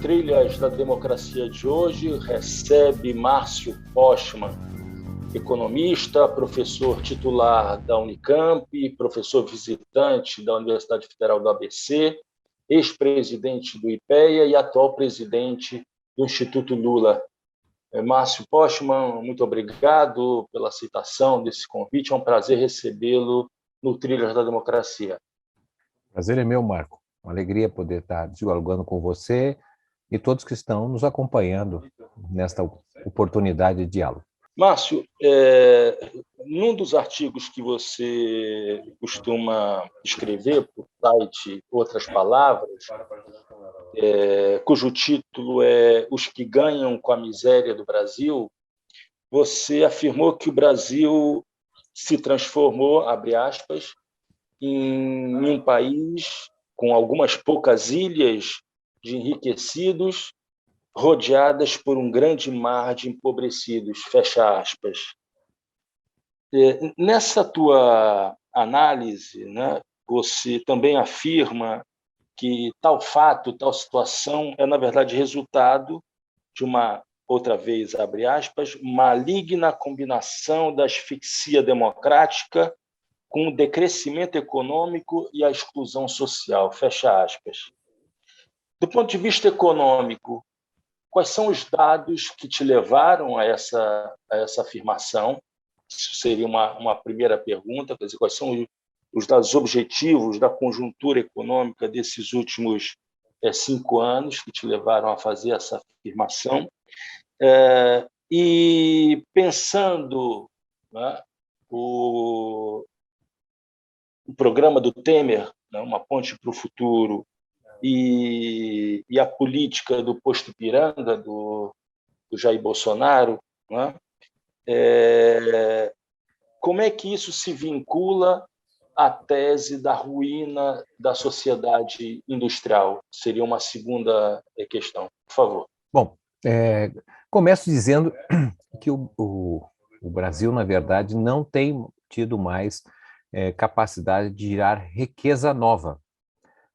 Trilhas da Democracia de hoje recebe Márcio Postman, economista, professor titular da Unicamp, professor visitante da Universidade Federal do ABC, ex-presidente do IPEA e atual presidente do Instituto Lula. Márcio Postman, muito obrigado pela aceitação desse convite. É um prazer recebê-lo no Trilhas da Democracia. Prazer é meu, Marco. Uma alegria poder estar dialogando com você e todos que estão nos acompanhando nesta oportunidade de diálogo. Márcio, num dos artigos que você costuma escrever por site Outras Palavras, cujo título é Os que ganham com a miséria do Brasil, você afirmou que o Brasil se transformou, abre aspas, em um país com algumas poucas ilhas de enriquecidos, rodeadas por um grande mar de empobrecidos, fecha aspas. Nessa tua análise, né, você também afirma que tal fato, tal situação é, na verdade, resultado de uma, outra vez, abre aspas, maligna combinação da asfixia democrática com o decrescimento econômico e a exclusão social, fecha aspas. Do ponto de vista econômico, quais são os dados que te levaram a essa afirmação? Isso seria uma primeira pergunta, quer dizer, quais são os dados objetivos da conjuntura econômica desses últimos 5 anos que te levaram a fazer essa afirmação? E pensando, né, o programa do Temer, né, Uma Ponte para o Futuro, e a política do posto Ipiranga, do Jair Bolsonaro, né? Como é que isso se vincula à tese da ruína da sociedade industrial? Seria uma segunda questão, por favor. Bom, começo dizendo que o Brasil, na verdade, não tem tido mais capacidade de gerar riqueza nova.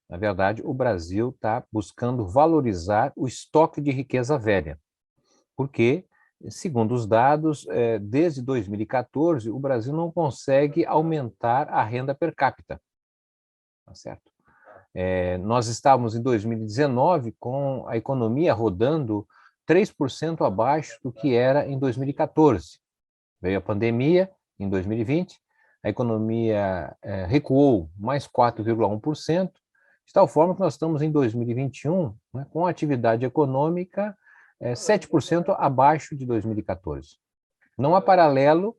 Na verdade, o Brasil está buscando valorizar o estoque de riqueza velha, porque, segundo os dados, desde 2014, o Brasil não consegue aumentar a renda per capita. Tá certo? Nós estávamos em 2019 com a economia rodando 3% abaixo do que era em 2014. Veio a pandemia em 2020, a economia recuou mais 4,1%, de tal forma que nós estamos em 2021, né, com a atividade econômica 7% abaixo de 2014. Não há paralelo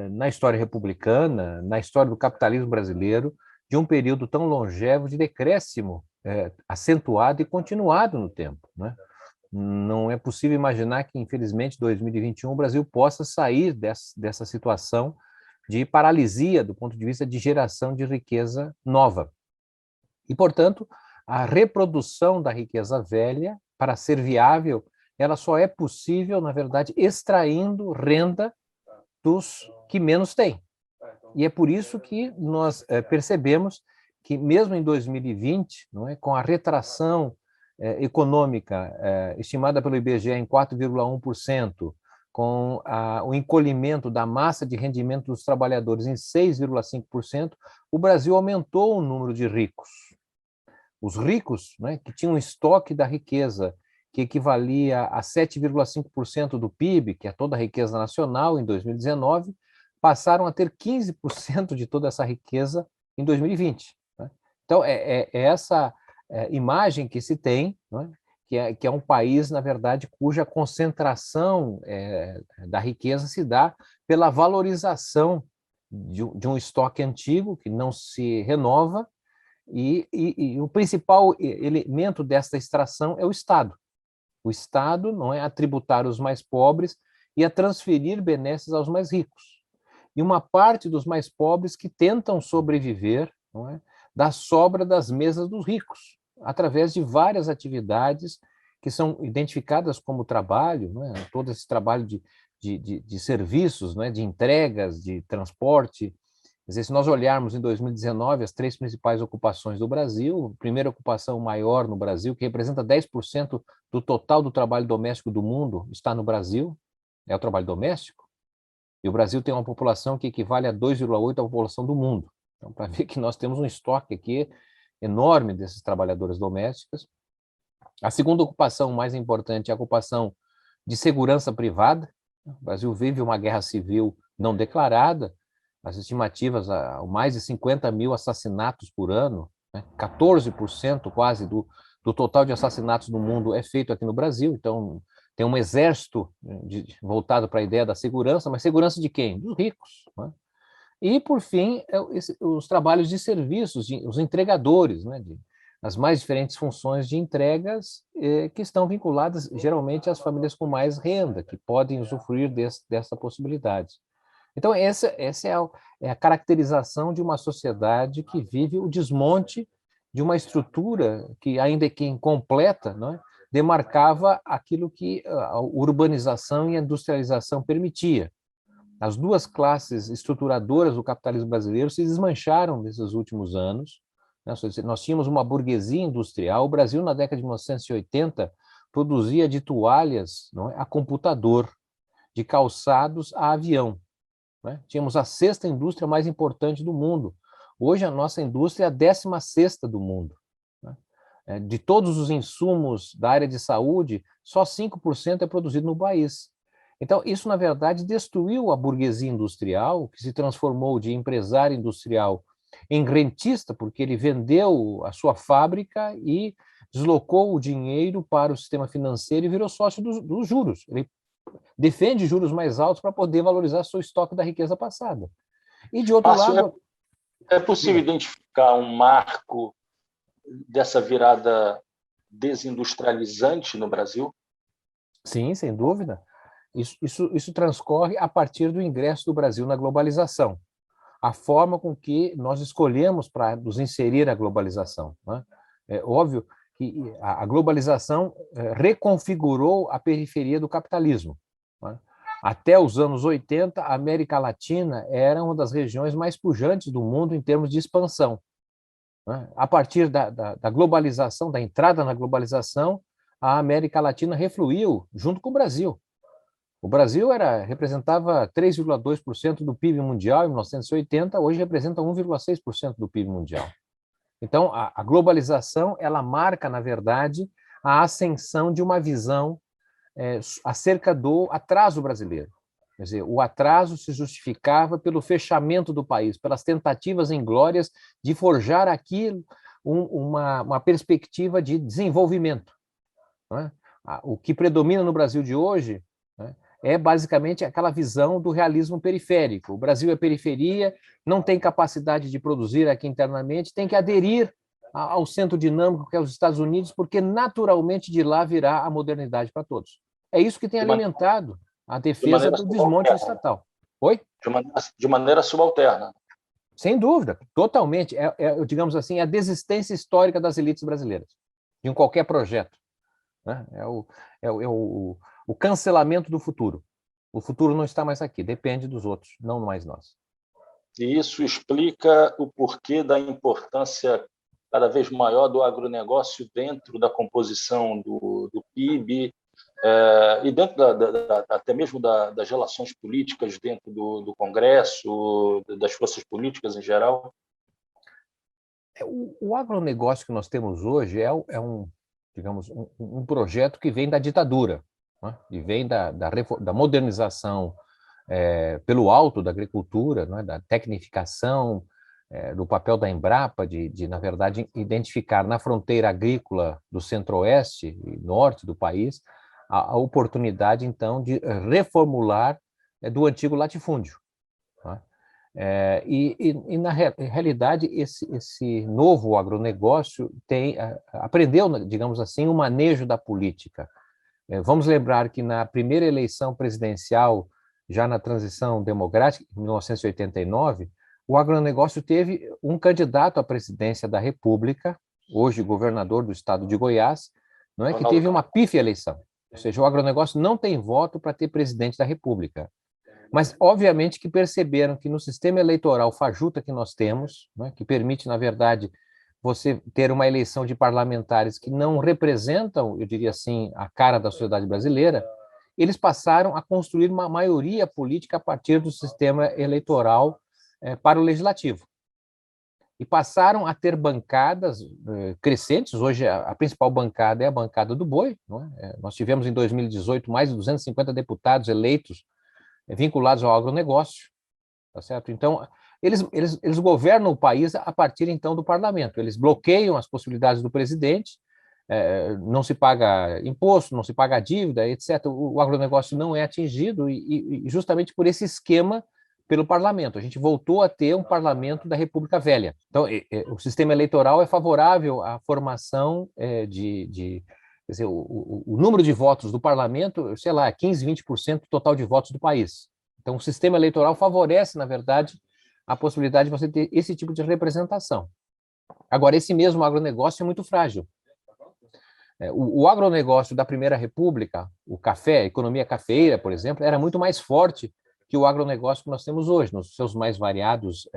na história republicana, na história do capitalismo brasileiro, de um período tão longevo de decréscimo acentuado e continuado no tempo, né? Não é possível imaginar que, infelizmente, em 2021 o Brasil possa sair dessa situação de paralisia do ponto de vista de geração de riqueza nova. E, portanto, a reprodução da riqueza velha, para ser viável, ela só é possível, na verdade, extraindo renda dos que menos têm. E é por isso que nós percebemos que, mesmo em 2020, não é, com a retração econômica estimada pelo IBGE em 4,1%, com o encolhimento da massa de rendimento dos trabalhadores em 6,5%, o Brasil aumentou o número de ricos. Os ricos, né, que tinham um estoque da riqueza que equivalia a 7,5% do PIB, que é toda a riqueza nacional, em 2019, passaram a ter 15% de toda essa riqueza em 2020. Né? Então, é essa imagem que se tem, né, que é um país, na verdade, cuja concentração da riqueza se dá pela valorização de um estoque antigo, que não se renova, e o principal elemento desta extração é o Estado. O Estado não é a tributar os mais pobres e a transferir benesses aos mais ricos. E uma parte dos mais pobres que tentam sobreviver, não é, da sobra das mesas dos ricos, através de várias atividades que são identificadas como trabalho, não é, todo esse trabalho de serviços, não é, de entregas, de transporte, dizer, se nós olharmos em 2019 as 3 principais ocupações do Brasil, a primeira ocupação maior no Brasil, que representa 10% do total do trabalho doméstico do mundo, está no Brasil, é o trabalho doméstico, e o Brasil tem uma população que equivale a 2,8% da população do mundo. Então, para ver que nós temos um estoque aqui enorme desses trabalhadoras domésticas. A segunda ocupação mais importante é a ocupação de segurança privada. O Brasil vive uma guerra civil não declarada, as estimativas, mais de 50 mil assassinatos por ano, né? 14% quase do total de assassinatos do mundo é feito aqui no Brasil, então tem um exército voltado para a ideia da segurança, mas segurança de quem? Dos ricos, né? E, por fim, os trabalhos de serviços, os entregadores, né, as mais diferentes funções de entregas que estão vinculadas, geralmente, às famílias com mais renda, que podem usufruir dessa possibilidade. Então, essa é a caracterização de uma sociedade que vive o desmonte de uma estrutura que, ainda que incompleta, não é, demarcava aquilo que a urbanização e a industrialização permitia. As duas classes estruturadoras do capitalismo brasileiro se desmancharam nesses últimos anos. Nós tínhamos uma burguesia industrial. O Brasil, na década de 1980, produzia de toalhas, não é, a computador, de calçados a avião. Né? Tínhamos a sexta indústria mais importante do mundo. Hoje, a nossa indústria é a 16ª do mundo. Né? De todos os insumos da área de saúde, só 5% é produzido no país. Então, isso, na verdade, destruiu a burguesia industrial, que se transformou de empresário industrial em rentista, porque ele vendeu a sua fábrica e deslocou o dinheiro para o sistema financeiro e virou sócio dos juros. Ele defende juros mais altos para poder valorizar seu estoque da riqueza passada. E, de outro lado... É possível identificar um marco dessa virada desindustrializante no Brasil? Sim, sem dúvida. Isso transcorre a partir do ingresso do Brasil na globalização. A forma com que nós escolhemos para nos inserir na globalização. Né? É óbvio que a globalização reconfigurou a periferia do capitalismo. Né? Até os anos 80, a América Latina era uma das regiões mais pujantes do mundo em termos de expansão. Né? A partir da globalização, da entrada na globalização, a América Latina refluiu junto com o Brasil. O Brasil representava 3,2% do PIB mundial em 1980, hoje representa 1,6% do PIB mundial. Então, a globalização, ela marca, na verdade, a ascensão de uma visão acerca do atraso brasileiro. Quer dizer, o atraso se justificava pelo fechamento do país, pelas tentativas inglórias de forjar aqui uma perspectiva de desenvolvimento. Não é? O que predomina no Brasil de hoje, né, é basicamente aquela visão do realismo periférico. O Brasil é periferia, não tem capacidade de produzir aqui internamente, tem que aderir ao centro dinâmico que é os Estados Unidos, porque naturalmente de lá virá a modernidade para todos. É isso que tem alimentado a defesa do desmonte estatal. Oi? De maneira subalterna. Sem dúvida, totalmente. Digamos assim, a desistência histórica das elites brasileiras, de qualquer projeto. Né? O cancelamento do futuro. O futuro não está mais aqui, depende dos outros, não mais nós. E isso explica o porquê da importância cada vez maior do agronegócio dentro da composição do PIB, e dentro até mesmo das relações políticas dentro do Congresso, das forças políticas em geral. O agronegócio que nós temos hoje digamos, um projeto que vem da ditadura, né? E vem da modernização pelo alto da agricultura, né? Da tecnificação, do papel da Embrapa na verdade, identificar na fronteira agrícola do centro-oeste e norte do país a oportunidade, então, de reformular do antigo latifúndio. Né? E na realidade, esse novo agronegócio aprendeu, digamos assim, o manejo da política. Vamos lembrar que na primeira eleição presidencial, já na transição democrática, em 1989, o agronegócio teve um candidato à presidência da República, hoje governador do estado de Goiás, não é, que teve uma pífia eleição. Ou seja, o agronegócio não tem voto para ter presidente da República. Mas, obviamente, que perceberam que no sistema eleitoral fajuta que nós temos, né, que permite, na verdade, você ter uma eleição de parlamentares que não representam, eu diria assim, a cara da sociedade brasileira, eles passaram a construir uma maioria política a partir do sistema eleitoral para o legislativo. E passaram a ter bancadas crescentes. Hoje, a principal bancada é a bancada do boi. Não é? Nós tivemos, em 2018, mais de 250 deputados eleitos vinculados ao agronegócio. Tá certo? Então, eles governam o país a partir, então, do parlamento. Eles bloqueiam as possibilidades do presidente, não se paga imposto, não se paga dívida, etc. O agronegócio não é atingido, e justamente por esse esquema pelo parlamento. A gente voltou a ter um parlamento da República Velha. Então, o sistema eleitoral é favorável à formação quer dizer, o número de votos do parlamento, sei lá, 15, 20% do total de votos do país. Então, o sistema eleitoral favorece, na verdade, a possibilidade de você ter esse tipo de representação. Agora, esse mesmo agronegócio é muito frágil. O agronegócio da Primeira República, o café, a economia cafeeira, por exemplo, era muito mais forte que o agronegócio que nós temos hoje, nos seus mais variados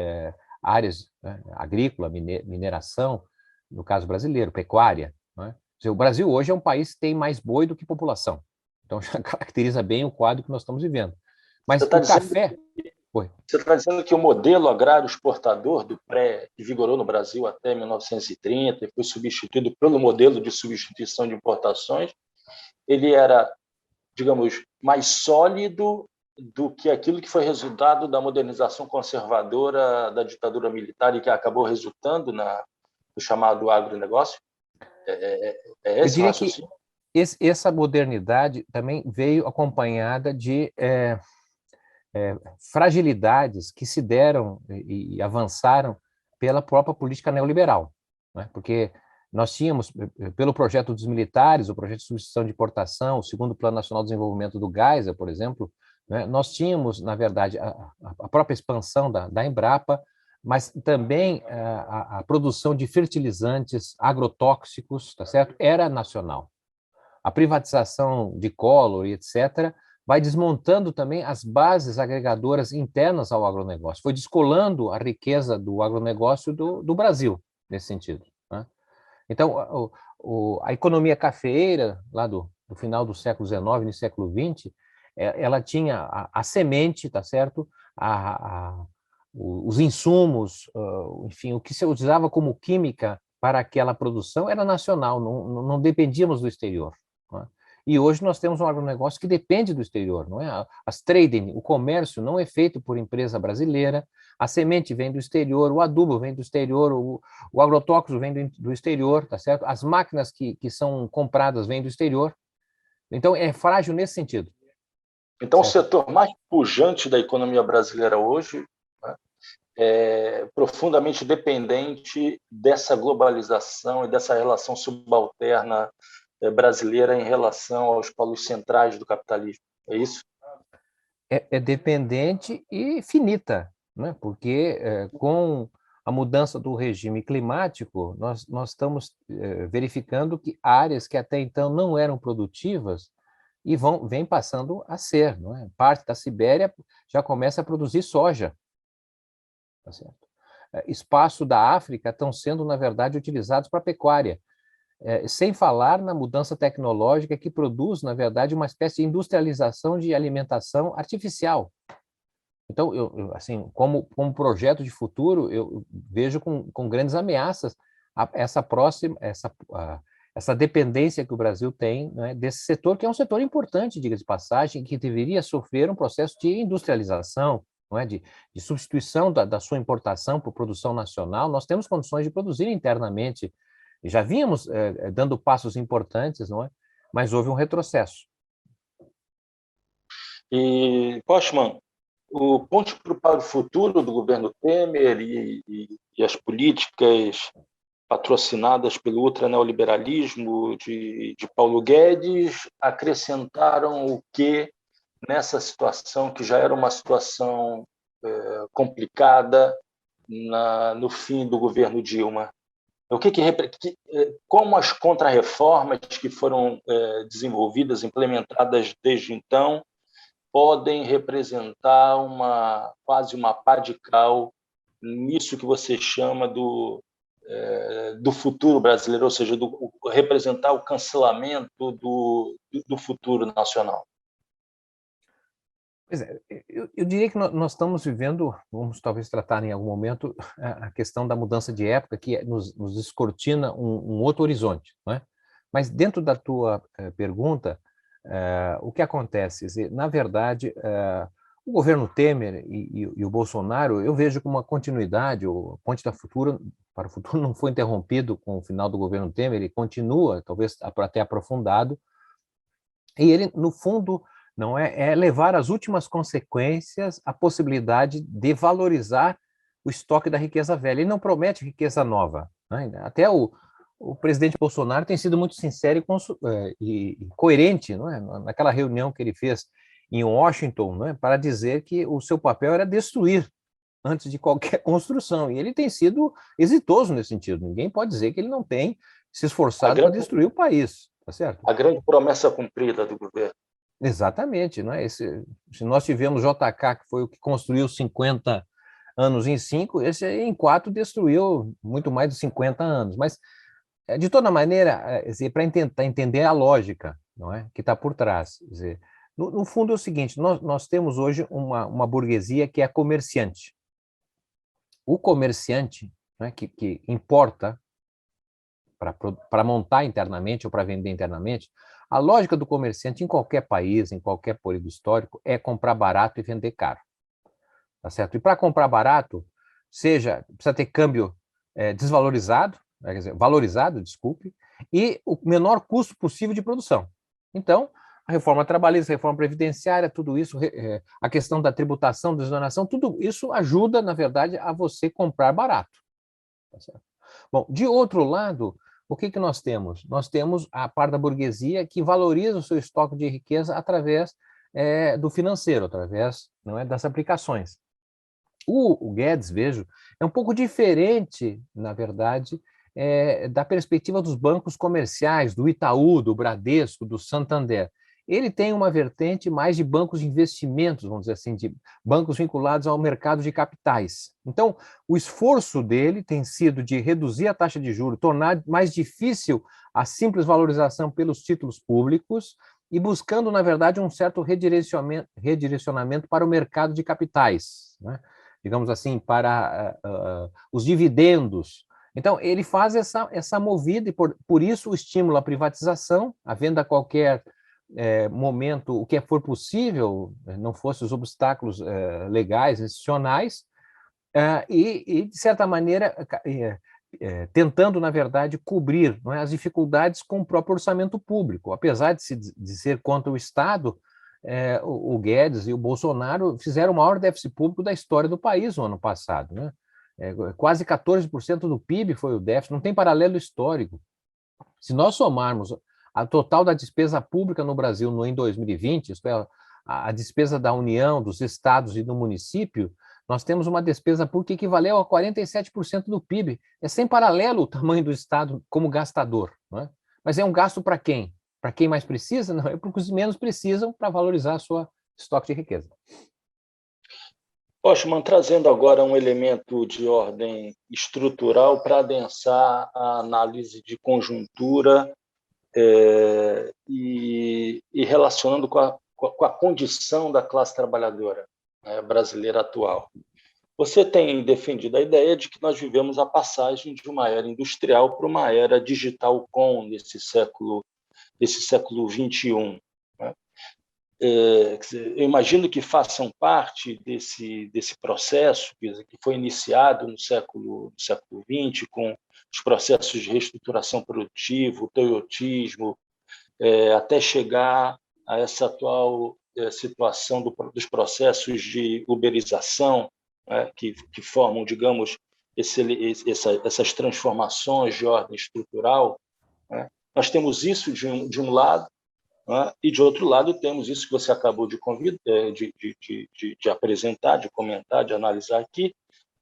áreas, né, agrícola, mineração, no caso brasileiro, pecuária. Né? O Brasil hoje é um país que tem mais boi do que população. Então, já caracteriza bem o quadro que nós estamos vivendo. Mas o café... Você está dizendo que o modelo agrário exportador do pré, que vigorou no Brasil até 1930 e foi substituído pelo modelo de substituição de importações, ele era, digamos, mais sólido do que aquilo que foi resultado da modernização conservadora da ditadura militar e que acabou resultando no chamado agronegócio? Eu diria que essa modernidade também veio acompanhada de fragilidades que se deram e avançaram pela própria política neoliberal, né? Porque nós tínhamos, pelo projeto dos militares, o projeto de substituição de importação, o segundo Plano Nacional de Desenvolvimento do Geisel, por exemplo, né? Nós tínhamos, na verdade, a própria expansão da Embrapa, mas também a produção de fertilizantes agrotóxicos, tá certo? Era nacional. A privatização de Collor e etc., vai desmontando também as bases agregadoras internas ao agronegócio, foi descolando a riqueza do agronegócio do Brasil, nesse sentido. Né? Então, a economia cafeeira, lá do final do século XIX, no século XX, ela tinha a semente, tá certo? Os insumos, enfim, o que se usava como química para aquela produção era nacional, não dependíamos do exterior. Né? E hoje nós temos um agronegócio que depende do exterior, não é? As trading, o comércio não é feito por empresa brasileira, a semente vem do exterior, o adubo vem do exterior, o agrotóxico vem do exterior, tá certo? As máquinas que são compradas vêm do exterior. Então, é frágil nesse sentido. Então, certo? O setor mais pujante da economia brasileira hoje, né, é profundamente dependente dessa globalização e dessa relação subalterna brasileira em relação aos polos centrais do capitalismo. É isso? É dependente e finita, né? Porque com a mudança do regime climático, nós estamos verificando que áreas que até então não eram produtivas e vêm passando a ser. Não é? Parte da Sibéria já começa a produzir soja. Tá certo? Espaço da África estão sendo, na verdade, utilizados para pecuária. Sem falar na mudança tecnológica que produz, na verdade, uma espécie de industrialização de alimentação artificial. Então, assim, como projeto de futuro, eu vejo com grandes ameaças essa dependência que o Brasil tem, né, desse setor, que é um setor importante, diga de passagem, que deveria sofrer um processo de industrialização, não é, de substituição da sua importação por produção nacional. Nós temos condições de produzir internamente. Já vínhamos dando passos importantes, não é? Mas houve um retrocesso. E, Postman, o ponto para o futuro do governo Temer e as políticas patrocinadas pelo ultraneoliberalismo de Paulo Guedes acrescentaram o que nessa situação, que já era uma situação complicada no fim do governo Dilma? Como as contrarreformas que foram desenvolvidas, implementadas desde então, podem representar quase uma pá de cal nisso que você chama do futuro brasileiro, ou seja, representar o cancelamento do futuro nacional? Pois é, eu diria que nós estamos vivendo, vamos talvez tratar em algum momento, a questão da mudança de época, que nos descortina um outro horizonte, não é? Mas dentro da tua pergunta, o que acontece? Na verdade, o governo Temer e o Bolsonaro, eu vejo como uma continuidade, o Ponte para o Futuro não foi interrompido com o final do governo Temer, ele continua, talvez até aprofundado, e ele, no fundo, não é levar às últimas consequências a possibilidade de valorizar o estoque da riqueza velha. Ele não promete riqueza nova, né? Até o presidente Bolsonaro tem sido muito sincero e coerente, não é? Naquela reunião que ele fez em Washington, não é? Para dizer que o seu papel era destruir antes de qualquer construção. E ele tem sido exitoso nesse sentido. Ninguém pode dizer que ele não tem se esforçado para destruir o país, tá certo? A grande promessa cumprida do governo. Exatamente, não é? Se nós tivemos JK, que foi o que construiu 50 anos em 5, esse aí em 4 destruiu muito mais de 50 anos. Mas, de toda maneira, para tentar entender a lógica, não é? Que está por trás. Quer dizer, no fundo é o seguinte, nós temos hoje uma burguesia que é comerciante. O comerciante, né, que importa para montar internamente ou para vender internamente, a lógica do comerciante em qualquer país, em qualquer período histórico, é comprar barato e vender caro. Tá certo? E para comprar barato, precisa ter câmbio desvalorizado, quer dizer, valorizado, desculpe, e o menor custo possível de produção. Então, a reforma trabalhista, a reforma previdenciária, tudo isso, a questão da tributação, da exoneração, tudo isso ajuda, na verdade, a você comprar barato. Tá certo? Bom, de outro lado, o que nós temos? Nós temos a parte da burguesia que valoriza o seu estoque de riqueza através do financeiro, através, não é, das aplicações. O Guedes, vejo, é um pouco diferente, na verdade, da perspectiva dos bancos comerciais, do Itaú, do Bradesco, do Santander. Ele tem uma vertente mais de bancos de investimentos, vamos dizer assim, de bancos vinculados ao mercado de capitais. Então, o esforço dele tem sido de reduzir a taxa de juros, tornar mais difícil a simples valorização pelos títulos públicos e buscando, na verdade, um certo redirecionamento para o mercado de capitais, né? Digamos assim, para os dividendos. Então, ele faz essa movida e, por isso, o estímulo à privatização, a venda a qualquer momento, o que for possível, não fossem os obstáculos legais, institucionais, e, de certa maneira, tentando, na verdade, cobrir, não é, as dificuldades com o próprio orçamento público. Apesar de ser contra o Estado, o Guedes e o Bolsonaro fizeram o maior déficit público da história do país no ano passado, né? Quase 14% do PIB foi o déficit, não tem paralelo histórico. Se nós somarmos a total da despesa pública no Brasil em 2020, isto é, a despesa da União, dos estados e do município, nós temos uma despesa pública que equivaleu a 47% do PIB. É sem paralelo o tamanho do Estado como gastador, não é? Mas é um gasto para quem? Para quem mais precisa? Não, é para os menos precisam para valorizar a sua estoque de riqueza. Oshman, trazendo agora um elemento de ordem estrutural para adensar a análise de conjuntura e relacionando com a condição da classe trabalhadora brasileira atual. Você tem defendido a ideia de que nós vivemos a passagem de uma era industrial para uma era digital nesse século XXI. Né? Eu imagino que façam parte desse processo que foi iniciado no século XX, com os processos de reestruturação produtiva, o toyotismo, até chegar a essa atual situação dos processos de uberização, que formam, digamos, essas transformações de ordem estrutural. Nós temos isso de um lado, e, de outro lado, temos isso que você acabou de apresentar, de comentar, de analisar aqui,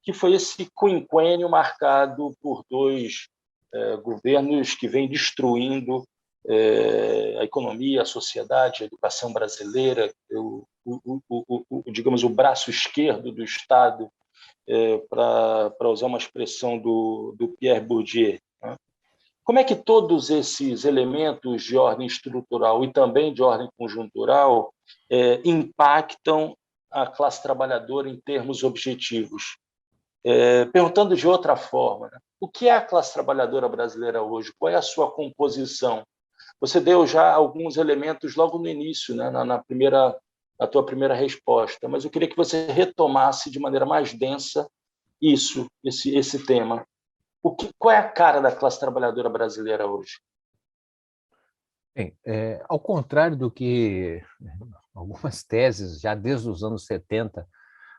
que foi esse quinquênio marcado por dois governos que vêm destruindo a economia, a sociedade, a educação brasileira, digamos, o braço esquerdo do Estado, para usar uma expressão do Pierre Bourdieu, né? Como é que todos esses elementos de ordem estrutural e também de ordem conjuntural impactam a classe trabalhadora em termos objetivos? Perguntando de outra forma, né? O que é a classe trabalhadora brasileira hoje? Qual é a sua composição? Você deu já alguns elementos logo no início, né, na tua primeira resposta, mas eu queria que você retomasse de maneira mais densa esse tema. Qual é a cara da classe trabalhadora brasileira hoje? Bem, ao contrário do que algumas teses, já desde os anos 70,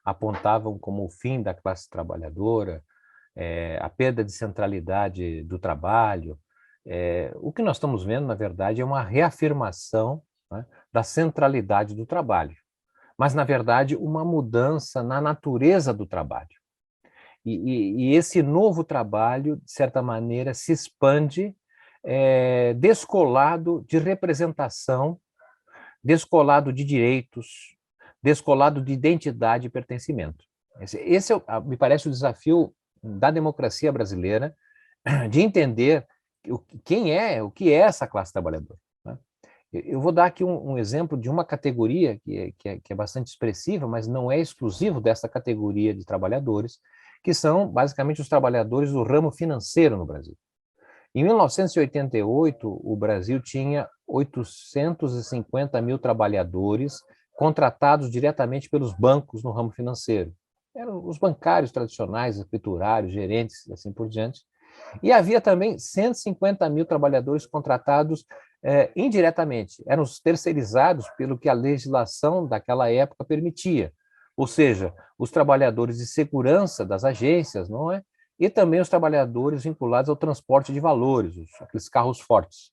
apontavam como o fim da classe trabalhadora, a perda de centralidade do trabalho, o que nós estamos vendo, na verdade, é uma reafirmação, né, da centralidade do trabalho, mas, na verdade, uma mudança na natureza do trabalho. E esse novo trabalho, de certa maneira, se expande descolado de representação, descolado de direitos, descolado de identidade e pertencimento. Esse me parece o desafio da democracia brasileira, de entender o que é essa classe trabalhadora, né? Eu vou dar aqui um exemplo de uma categoria que é bastante expressiva, mas não é exclusivo dessa categoria de trabalhadores, que são basicamente os trabalhadores do ramo financeiro no Brasil. Em 1988, o Brasil tinha 850 mil trabalhadores contratados diretamente pelos bancos no ramo financeiro. Eram os bancários tradicionais, escriturários, gerentes, assim por diante. E havia também 150 mil trabalhadores contratados indiretamente. Eram os terceirizados pelo que a legislação daquela época permitia. Ou seja, os trabalhadores de segurança das agências, não é? E também os trabalhadores vinculados ao transporte de valores, aqueles carros fortes.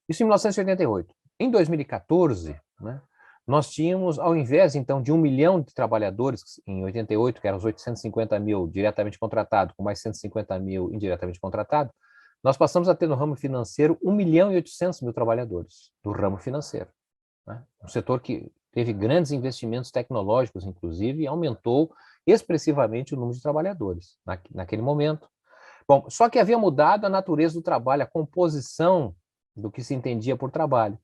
Isso em 1988. Em 2014, né, nós tínhamos, ao invés, então, de 1 milhão de trabalhadores, em 88, que eram os 850 mil diretamente contratados, com mais 150 mil indiretamente contratados, nós passamos a ter no ramo financeiro 1 milhão e 800 mil trabalhadores do ramo financeiro, né? Um setor que teve grandes investimentos tecnológicos, inclusive, e aumentou expressivamente o número de trabalhadores naquele momento. Bom, só que havia mudado a natureza do trabalho, a composição do que se entendia por trabalho.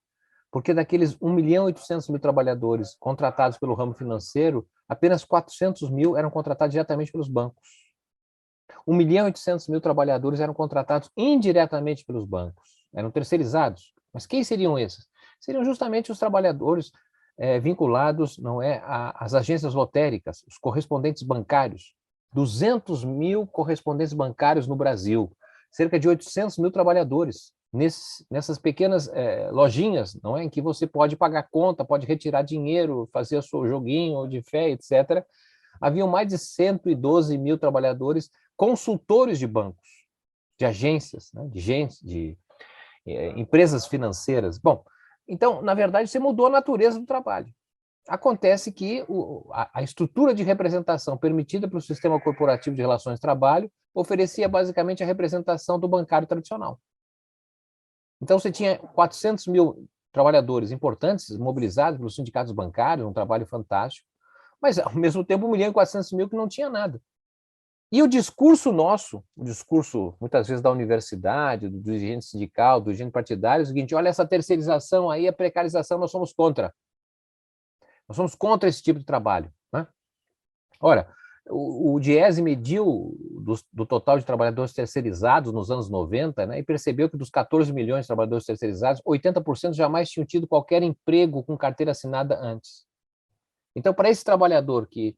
Porque daqueles 1 milhão e 800 mil trabalhadores contratados pelo ramo financeiro, apenas 400 mil eram contratados diretamente pelos bancos. 1 milhão e 800 mil trabalhadores eram contratados indiretamente pelos bancos, eram terceirizados. Mas quem seriam esses? Seriam justamente os trabalhadores vinculados, não é, às agências lotéricas, os correspondentes bancários. 200 mil correspondentes bancários no Brasil, cerca de 800 mil trabalhadores nessas pequenas lojinhas, não é, em que você pode pagar conta, pode retirar dinheiro, fazer o seu joguinho de fé, etc. Haviam mais de 112 mil trabalhadores consultores de bancos, de agências, né, de empresas financeiras. Bom, então, na verdade, você mudou a natureza do trabalho. Acontece que a estrutura de representação permitida pelo sistema corporativo de relações de trabalho oferecia basicamente a representação do bancário tradicional. Então, você tinha 400 mil trabalhadores importantes, mobilizados pelos sindicatos bancários, um trabalho fantástico, mas, ao mesmo tempo, 1 milhão e 400 mil que não tinha nada. E o discurso nosso, o discurso, muitas vezes, da universidade, do dirigente sindical, do dirigente partidário, é o seguinte: olha, essa terceirização aí, a precarização, nós somos contra. Nós somos contra esse tipo de trabalho, né? Ora, o Diese mediu do total de trabalhadores terceirizados nos anos 90, né, e percebeu que dos 14 milhões de trabalhadores terceirizados, 80% jamais tinham tido qualquer emprego com carteira assinada antes. Então, para esse trabalhador que,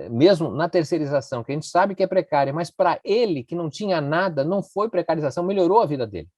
mesmo na terceirização, que a gente sabe que é precária, mas para ele, que não tinha nada, não foi precarização, melhorou a vida dele.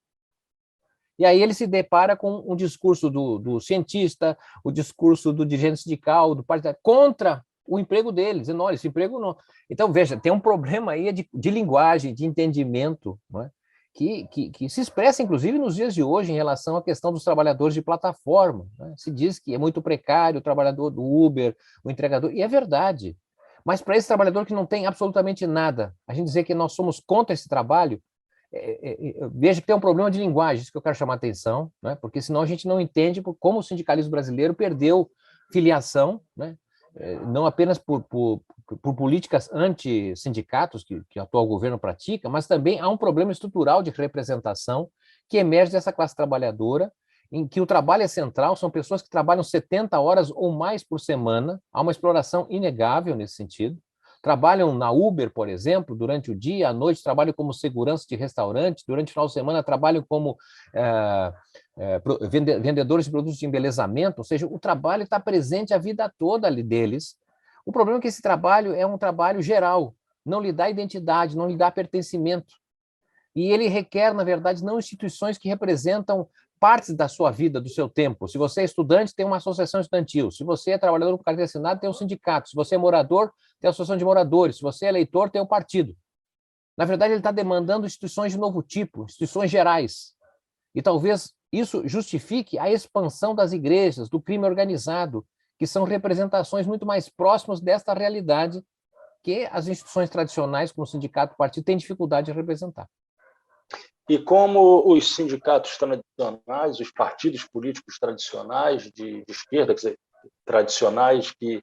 E aí ele se depara com um discurso do cientista, o discurso do dirigente sindical, do partidário, contra o emprego dele, dizendo, olha, esse emprego não... Então, veja, tem um problema aí de linguagem, de entendimento, não é? que se expressa, inclusive, nos dias de hoje, em relação à questão dos trabalhadores de plataforma, né? Se diz que é muito precário o trabalhador do Uber, o entregador, e é verdade. Mas para esse trabalhador que não tem absolutamente nada, a gente dizer que nós somos contra esse trabalho Veja que tem um problema de linguagem, isso que eu quero chamar a atenção, né? Porque senão a gente não entende como o sindicalismo brasileiro perdeu filiação, né? Não apenas por políticas anti-sindicatos que o atual governo pratica, mas também há um problema estrutural de representação que emerge dessa classe trabalhadora, em que o trabalho é central, são pessoas que trabalham 70 horas ou mais por semana, há uma exploração inegável nesse sentido. Trabalham na Uber, por exemplo, durante o dia, à noite trabalham como segurança de restaurante, durante o final de semana trabalham como vendedores de produtos de embelezamento, ou seja, o trabalho está presente a vida toda ali deles. O problema é que esse trabalho é um trabalho geral, não lhe dá identidade, não lhe dá pertencimento. E ele requer, na verdade, não instituições que representam partes da sua vida, do seu tempo. Se você é estudante, tem uma associação estudantil. Se você é trabalhador com carteira assinada, tem um sindicato. Se você é morador, tem a associação de moradores. Se você é eleitor, tem o partido. Na verdade, ele está demandando instituições de novo tipo, instituições gerais. E talvez isso justifique a expansão das igrejas, do crime organizado, que são representações muito mais próximas desta realidade que as instituições tradicionais, como o sindicato e o partido, têm dificuldade de representar. E como os sindicatos tradicionais, os partidos políticos tradicionais de esquerda, quer dizer, tradicionais que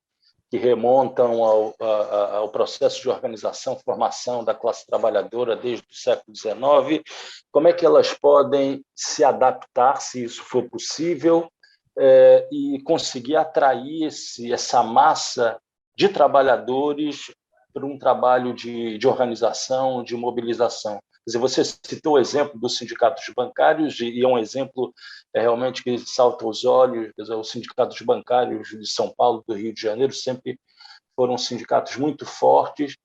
remontam ao processo de organização, formação da classe trabalhadora desde o século XIX, como é que elas podem se adaptar, se isso for possível, e conseguir atrair essa massa de trabalhadores para um trabalho de organização, de mobilização? Quer dizer, você citou o exemplo dos sindicatos bancários, e é um exemplo realmente que salta aos olhos. Quer dizer, os sindicatos bancários de São Paulo, do Rio de Janeiro, sempre foram sindicatos muito fortes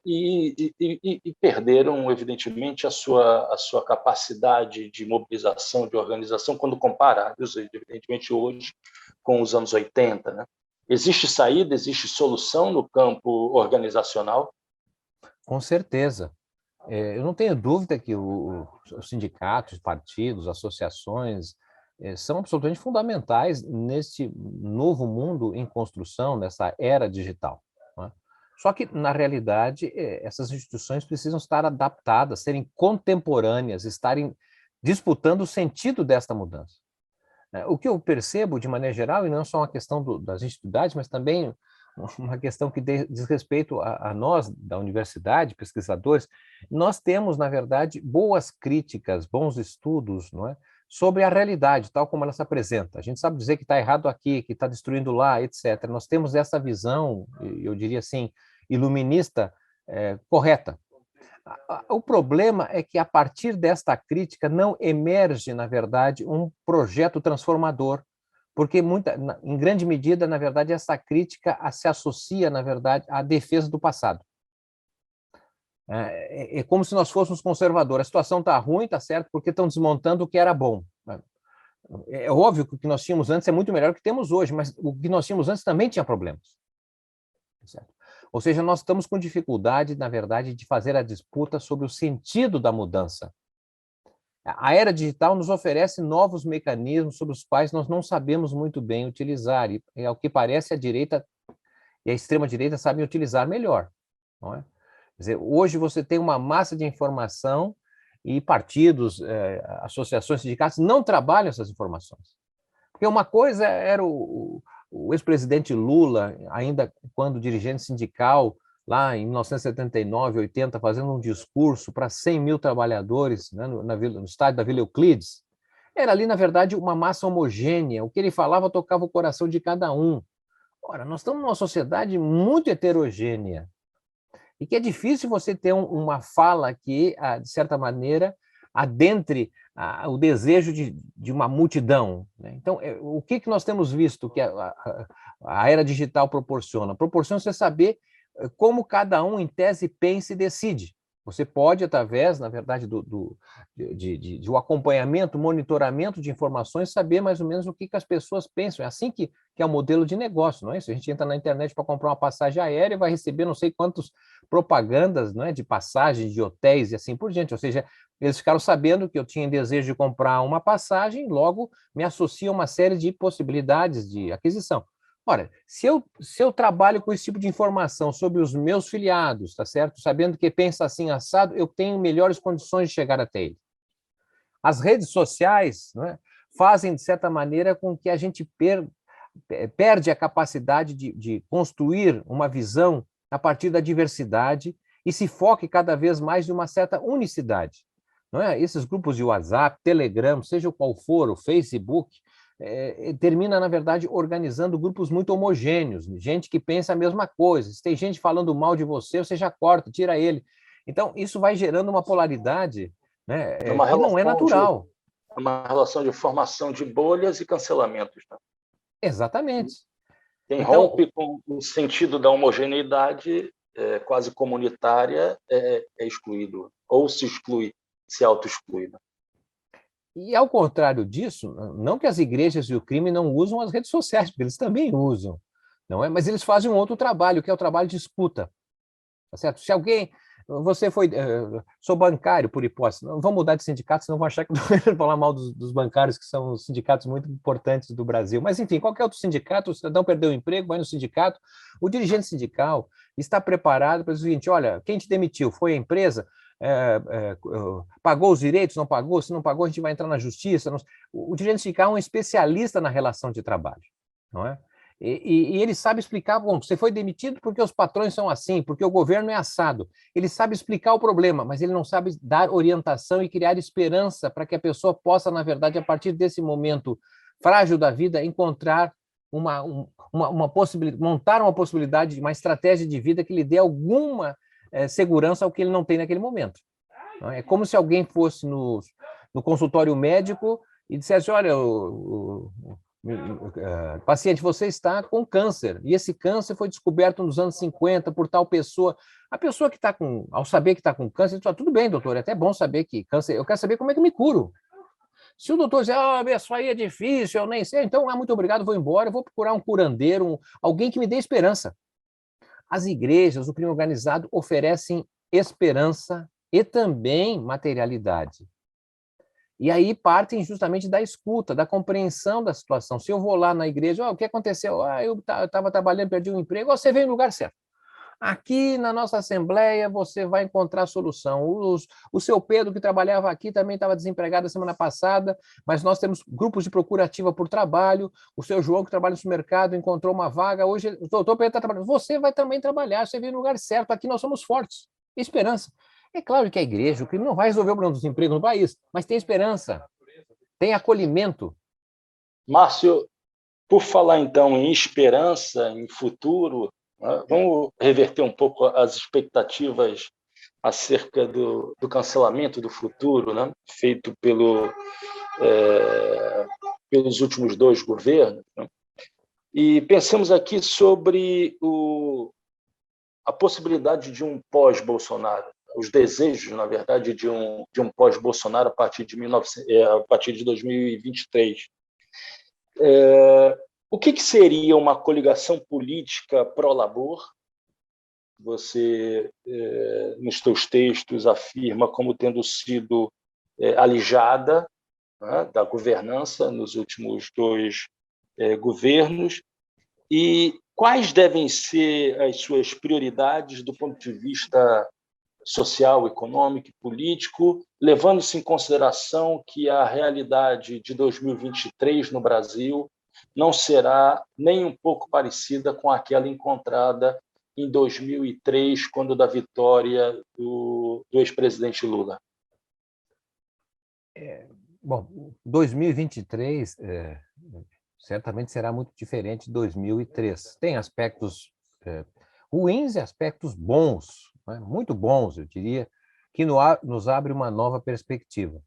e perderam, evidentemente, a sua capacidade de mobilização, de organização, quando comparados, evidentemente, hoje com os anos 80. Né? Existe saída, existe solução no campo organizacional? Com certeza. Eu não tenho dúvida que os sindicatos, partidos, associações são absolutamente fundamentais neste novo mundo em construção, nessa era digital. Né? Só que, na realidade, essas instituições precisam estar adaptadas, serem contemporâneas, estarem disputando o sentido desta mudança. O que eu percebo, de maneira geral, e não só uma questão das instituições, mas também uma questão que diz respeito a nós, da universidade, pesquisadores, nós temos, na verdade, boas críticas, bons estudos, não é, sobre a realidade, tal como ela se apresenta. A gente sabe dizer que está errado aqui, que está destruindo lá, etc. Nós temos essa visão, eu diria assim, iluminista, correta. O problema é que, a partir desta crítica, não emerge, na verdade, um projeto transformador, porque em grande medida, na verdade, essa crítica se associa, na verdade, à defesa do passado. É como se nós fôssemos conservadores. A situação está ruim, está certo, porque estão desmontando o que era bom. É óbvio que o que nós tínhamos antes é muito melhor do que temos hoje, mas o que nós tínhamos antes também tinha problemas. Certo? Ou seja, nós estamos com dificuldade, na verdade, de fazer a disputa sobre o sentido da mudança. A era digital nos oferece novos mecanismos sobre os quais nós não sabemos muito bem utilizar, e, ao que parece, a direita e a extrema-direita sabem utilizar melhor. Não é? Quer dizer, hoje você tem uma massa de informação e partidos, associações, sindicatos não trabalham essas informações. Porque uma coisa era o ex-presidente Lula, ainda quando dirigente sindical, lá em 1979, 80, fazendo um discurso para 100 mil trabalhadores, né, no estádio da Vila Euclides. Era ali, na verdade, uma massa homogênea. O que ele falava tocava o coração de cada um. Ora, nós estamos numa sociedade muito heterogênea e que é difícil você ter uma fala que, de certa maneira, adentre o desejo de uma multidão. Né? Então, o que nós temos visto que a era digital proporciona? Proporciona você saber como cada um, em tese, pensa e decide. Você pode, através, na verdade, do acompanhamento, monitoramento de informações, saber mais ou menos o que as pessoas pensam. É assim que é o modelo de negócio, não é isso? A gente entra na internet para comprar uma passagem aérea e vai receber não sei quantas propagandas, não é, de passagens, de hotéis e assim por diante. Ou seja, eles ficaram sabendo que eu tinha desejo de comprar uma passagem, logo me associam uma série de possibilidades de aquisição. Ora, se eu trabalho com esse tipo de informação sobre os meus filiados, tá certo? Sabendo que pensa assim assado, eu tenho melhores condições de chegar até ele. As redes sociais, não é, fazem, de certa maneira, com que a gente perde a capacidade de construir uma visão a partir da diversidade e se foque cada vez mais em uma certa unicidade. Não é? Esses grupos de WhatsApp, Telegram, seja qual for, o Facebook, termina, na verdade, organizando grupos muito homogêneos, gente que pensa a mesma coisa. Se tem gente falando mal de você, você já corta, tira ele. Então, isso vai gerando uma polaridade, né, que não é natural. É uma relação de formação de bolhas e cancelamentos. Né? Exatamente. Quem Então, rompe com o sentido da homogeneidade quase comunitária é excluído, ou se exclui, se auto-exclui. Né? E ao contrário disso, não que as igrejas e o crime não usam as redes sociais, porque eles também usam, não é? Mas eles fazem um outro trabalho, que é o trabalho de escuta, tá certo? Se alguém, você foi, sou bancário por hipótese, não vamos mudar de sindicato, senão vão achar que eu vou falar mal dos bancários, que são os sindicatos muito importantes do Brasil. Mas enfim, qualquer outro sindicato, o cidadão perdeu o emprego, vai no sindicato, o dirigente sindical está preparado para dizer o seguinte: olha, quem te demitiu foi a empresa? Pagou os direitos, não pagou? Se não pagou, a gente vai entrar na justiça. O dirigente sindical é um especialista na relação de trabalho, não é? E ele sabe explicar, bom, você foi demitido porque os patrões são assim, porque o governo é assado. Ele sabe explicar o problema, mas ele não sabe dar orientação e criar esperança para que a pessoa possa, na verdade, a partir desse momento frágil da vida, encontrar uma possibilidade, montar uma possibilidade, uma estratégia de vida que lhe dê alguma segurança ao que ele não tem naquele momento. Não é? É como se alguém fosse no consultório médico e dissesse: olha, paciente, você está com câncer, e esse câncer foi descoberto nos anos 50 por tal pessoa. A pessoa que está ao saber que está com câncer, diz: tudo bem, doutor, é até bom saber que câncer, eu quero saber como é que eu me curo. Se o doutor dizer: isso aí é difícil, eu nem sei, então, muito obrigado, vou embora, eu vou procurar um curandeiro, alguém que me dê esperança. As igrejas, o crime organizado, oferecem esperança e também materialidade. E aí partem justamente da escuta, da compreensão da situação. Se eu vou lá na igreja: o que aconteceu? Eu estava trabalhando, perdi um emprego. Você veio no lugar certo. Aqui na nossa assembleia você vai encontrar solução. O seu Pedro, que trabalhava aqui, também estava desempregado a semana passada, mas nós temos grupos de procura ativa por trabalho. O seu João, que trabalha no supermercado, encontrou uma vaga. Hoje o doutor Pedro está trabalhando. Você vai também trabalhar, você veio no lugar certo. Aqui nós somos fortes. Esperança. É claro que a igreja, o crime não vai resolver o problema do desemprego no país, mas tem esperança, tem acolhimento. Márcio, por falar então em esperança, em futuro, né, vamos reverter um pouco as expectativas acerca do cancelamento do futuro, né, feito pelos últimos 2 governos. Né, e pensamos aqui sobre a possibilidade de um pós-Bolsonaro, os desejos, na verdade, de um pós-Bolsonaro a partir de 2023. O que seria uma coligação política pró-labor? Você, nos seus textos, afirma como tendo sido alijada, né, da governança nos últimos 2 governos. E quais devem ser as suas prioridades do ponto de vista social, econômico e político, levando-se em consideração que a realidade de 2023 no Brasil não será nem um pouco parecida com aquela encontrada em 2003, quando da vitória do ex-presidente Lula? Bom, 2023 certamente será muito diferente de 2003. Tem aspectos ruins e aspectos bons, né? Muito bons, eu diria, que nos abre uma nova perspectiva.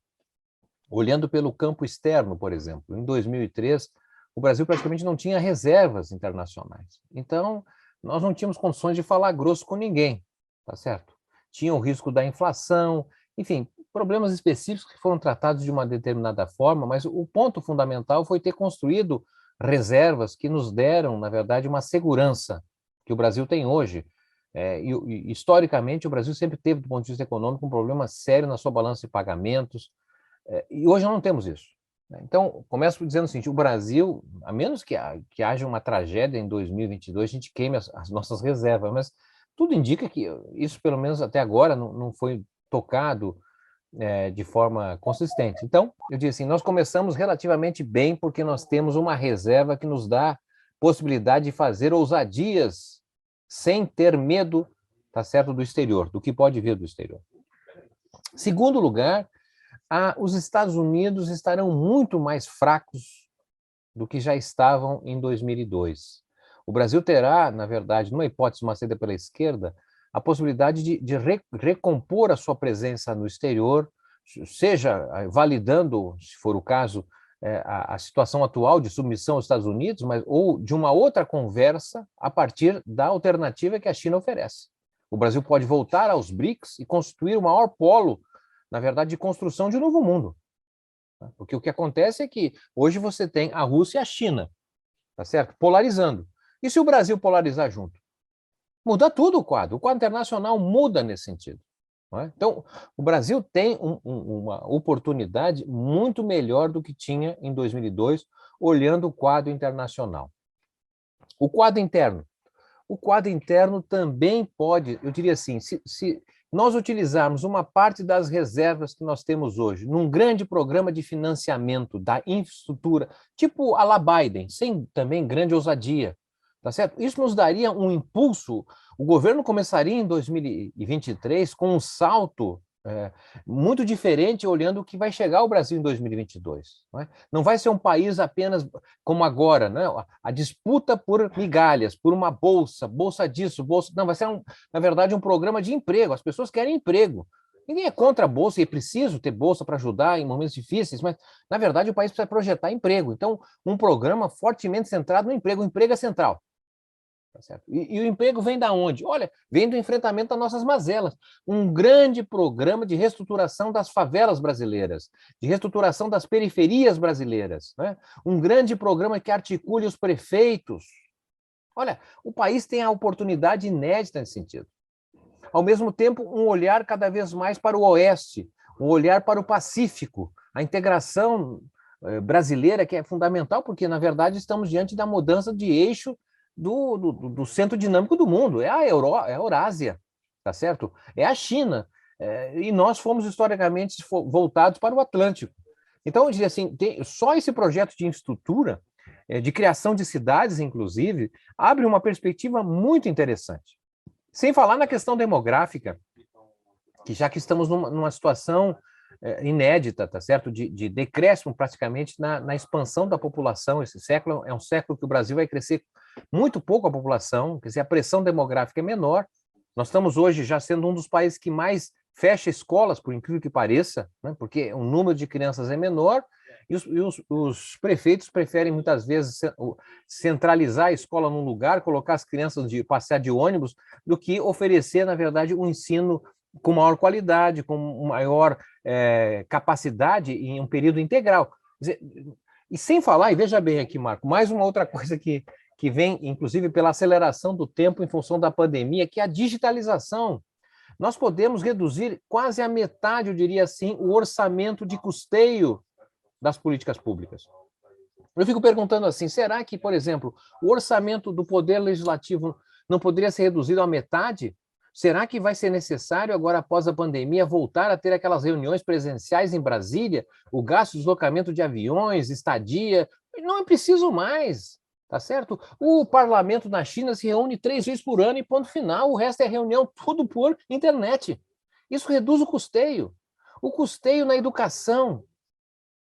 Olhando pelo campo externo, por exemplo, em 2003, o Brasil praticamente não tinha reservas internacionais. Então, nós não tínhamos condições de falar grosso com ninguém, tá certo? Tinha o risco da inflação, enfim, problemas específicos que foram tratados de uma determinada forma, mas o ponto fundamental foi ter construído reservas que nos deram, na verdade, uma segurança que o Brasil tem hoje. E historicamente, o Brasil sempre teve, do ponto de vista econômico, um problema sério na sua balança de pagamentos, e hoje não temos isso. Então, começo dizendo o seguinte, o Brasil, a menos que haja uma tragédia em 2022, a gente queime as nossas reservas, mas tudo indica que isso, pelo menos até agora, não foi tocado de forma consistente. Então, eu disse assim, nós começamos relativamente bem porque nós temos uma reserva que nos dá possibilidade de fazer ousadias sem ter medo, tá certo, do exterior, do que pode vir do exterior. Segundo lugar, os Estados Unidos estarão muito mais fracos do que já estavam em 2002. O Brasil terá, na verdade, numa hipótese uma saída pela esquerda, a possibilidade de recompor a sua presença no exterior, seja validando, se for o caso, a situação atual de submissão aos Estados Unidos, ou de uma outra conversa a partir da alternativa que a China oferece. O Brasil pode voltar aos BRICS e constituir o maior polo, na verdade, de construção de um novo mundo. Porque o que acontece é que hoje você tem a Rússia e a China, tá certo? Polarizando. E se o Brasil polarizar junto? Muda tudo o quadro internacional muda nesse sentido. Não é? Então, o Brasil tem uma oportunidade muito melhor do que tinha em 2002, olhando o quadro internacional. O quadro interno. O quadro interno também pode, eu diria assim, se nós utilizarmos uma parte das reservas que nós temos hoje num grande programa de financiamento da infraestrutura, tipo a la Biden, sem também grande ousadia, tá certo? Isso nos daria um impulso. O governo começaria em 2023 com um salto muito diferente, olhando o que vai chegar ao Brasil em 2022. Não é? Não vai ser um país apenas como agora, né? A disputa por migalhas, por uma bolsa disso, bolsa... Não, vai ser, na verdade, um programa de emprego. As pessoas querem emprego. Ninguém é contra a bolsa, e é preciso ter bolsa para ajudar em momentos difíceis, mas, na verdade, o país precisa projetar emprego. Então, um programa fortemente centrado no emprego. O emprego é central. Tá certo? E o emprego vem da onde? Olha, vem do enfrentamento das nossas mazelas. Um grande programa de reestruturação das favelas brasileiras, de reestruturação das periferias brasileiras, né? Um grande programa que articule os prefeitos. Olha, o país tem a oportunidade inédita nesse sentido. Ao mesmo tempo, um olhar cada vez mais para o Oeste, um olhar para o Pacífico, a integração brasileira, que é fundamental, porque, na verdade, estamos diante da mudança de eixo do centro dinâmico do mundo, é a Eurásia, tá certo? É a China, e nós fomos historicamente voltados para o Atlântico. Então, eu diria assim, só esse projeto de infraestrutura, de criação de cidades, inclusive, abre uma perspectiva muito interessante. Sem falar na questão demográfica, que já que estamos numa situação inédita, tá certo? De decréscimo praticamente na expansão da população. Esse século é um século que o Brasil vai crescer muito pouco a população, quer dizer, a pressão demográfica é menor. Nós estamos hoje já sendo um dos países que mais fecha escolas, por incrível que pareça, né? Porque o número de crianças é menor e os prefeitos preferem muitas vezes centralizar a escola num lugar, colocar as crianças de passear de ônibus, do que oferecer, na verdade, um ensino com maior qualidade, com maior capacidade em um período integral. Quer dizer, e sem falar, e veja bem aqui, Marco, mais uma outra coisa que vem, inclusive, pela aceleração do tempo em função da pandemia, que é a digitalização. Nós podemos reduzir quase a metade, eu diria assim, o orçamento de custeio das políticas públicas. Eu fico perguntando assim, será que, por exemplo, o orçamento do Poder Legislativo não poderia ser reduzido à metade? Será que vai ser necessário, agora após a pandemia, voltar a ter aquelas reuniões presenciais em Brasília, o gasto de deslocamento de aviões, estadia? Não é preciso mais, tá certo? O parlamento na China se reúne 3 vezes por ano e ponto final, o resto é reunião tudo por internet. Isso reduz o custeio na educação,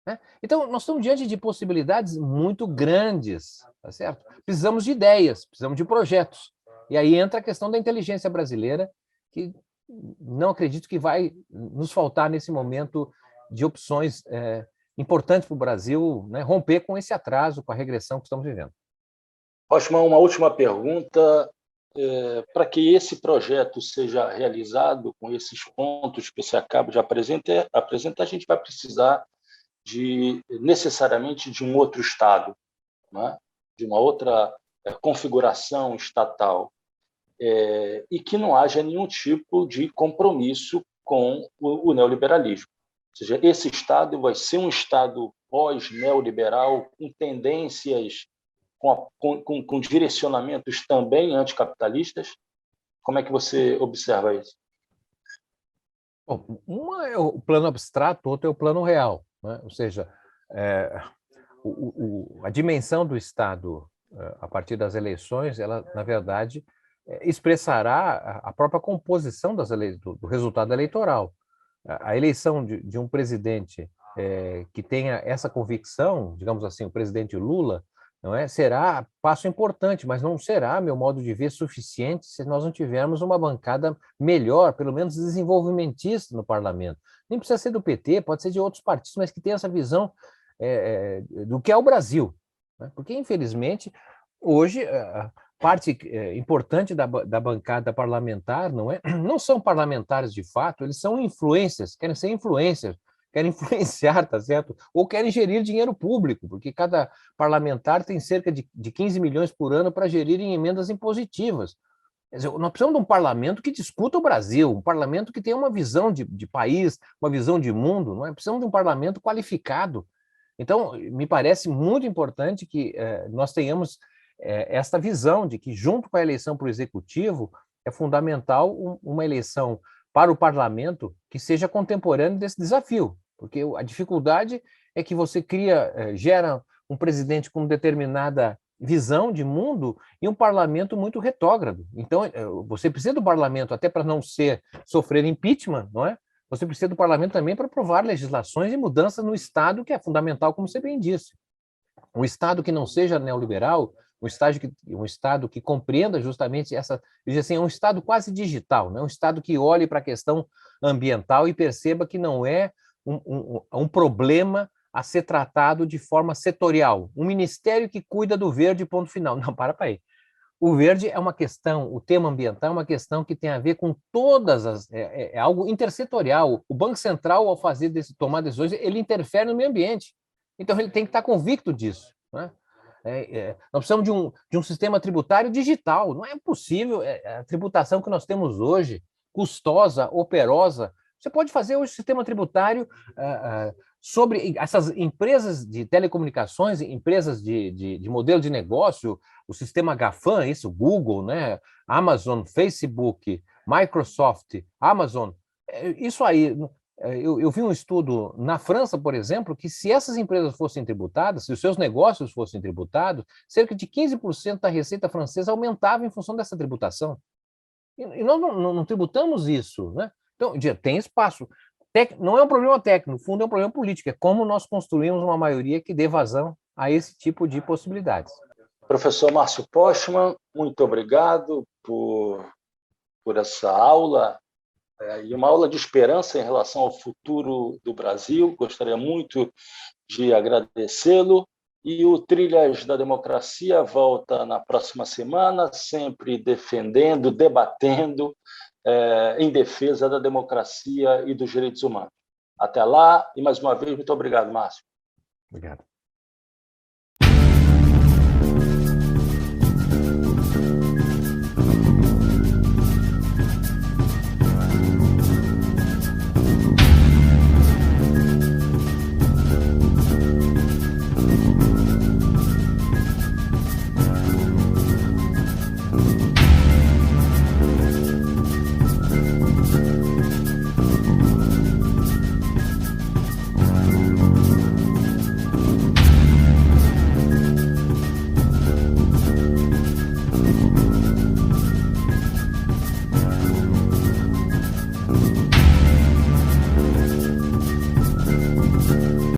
né? Então, nós estamos diante de possibilidades muito grandes, tá certo? Precisamos de ideias, precisamos de projetos. E aí entra a questão da inteligência brasileira, que não acredito que vai nos faltar nesse momento de opções importantes para o Brasil, né, romper com esse atraso, com a regressão que estamos vivendo. Osman, uma última pergunta. Para que esse projeto seja realizado com esses pontos que você acaba de apresentar, a gente vai precisar necessariamente de um outro Estado, né? De uma outra configuração estatal, e que não haja nenhum tipo de compromisso com o neoliberalismo. seja, esse Estado vai ser um Estado pós-neoliberal, com tendências, com direcionamentos também anticapitalistas? Como é que você observa isso? Bom, uma é o plano abstrato, outra é o plano real, né? Ou seja, a dimensão do Estado, a partir das eleições, ela, na verdade, expressará a própria composição do resultado eleitoral. A eleição de um presidente que tenha essa convicção, digamos assim, o presidente Lula, não é? Será passo importante, mas não será, meu modo de ver, suficiente se nós não tivermos uma bancada melhor, pelo menos desenvolvimentista no parlamento. Nem precisa ser do PT, pode ser de outros partidos, mas que tenha essa visão do que é o Brasil. Né? Porque, infelizmente, hoje, parte importante da bancada parlamentar não são parlamentares de fato, eles são influencers, querem ser influencers, querem influenciar, tá certo? Ou querem gerir dinheiro público, porque cada parlamentar tem cerca de 15 milhões por ano para gerir em emendas impositivas. Quer dizer, nós precisamos de um parlamento que discuta o Brasil, um parlamento que tenha uma visão de país, uma visão de mundo, não é? Precisamos de um parlamento qualificado. Então, me parece muito importante que nós tenhamos esta visão de que, junto com a eleição para o executivo, é fundamental uma eleição para o parlamento que seja contemporânea desse desafio, porque a dificuldade é que você gera um presidente com determinada visão de mundo e um parlamento muito retrógrado. Então, você precisa do parlamento até para não sofrer impeachment, não é? Você precisa do parlamento também para aprovar legislações e mudanças no Estado, que é fundamental, como você bem disse. Um Estado que não seja neoliberal, um Estado que compreenda justamente assim, é um Estado quase digital, né? Um Estado que olhe para a questão ambiental e perceba que não é um problema a ser tratado de forma setorial. Um ministério que cuida do verde, ponto final. Não, para aí. O verde é uma questão, o tema ambiental é uma questão que tem a ver com todas as... É algo intersetorial. O Banco Central, ao tomar decisões, ele interfere no meio ambiente. Então, ele tem que estar convicto disso. Né? Nós precisamos de um sistema tributário digital. Não é possível a tributação que nós temos hoje, custosa, operosa. Você pode fazer hoje o sistema tributário sobre essas empresas de telecomunicações, empresas de modelo de negócio, o sistema GAFAM, isso, Google, né? Amazon, Facebook, Microsoft, Amazon, isso aí. Eu vi um estudo na França, por exemplo, que se essas empresas fossem tributadas, se os seus negócios fossem tributados, cerca de 15% da receita francesa aumentava em função dessa tributação. E nós não tributamos isso, né? Então, tem espaço. Não é um problema técnico, no fundo é um problema político, é como nós construímos uma maioria que dê vazão a esse tipo de possibilidades. Professor Márcio Postman, muito obrigado por essa aula, e uma aula de esperança em relação ao futuro do Brasil. Gostaria muito de agradecê-lo. E o Trilhas da Democracia volta na próxima semana, sempre defendendo, debatendo em defesa da democracia e dos direitos humanos. Até lá, e mais uma vez, muito obrigado, Márcio. Obrigado.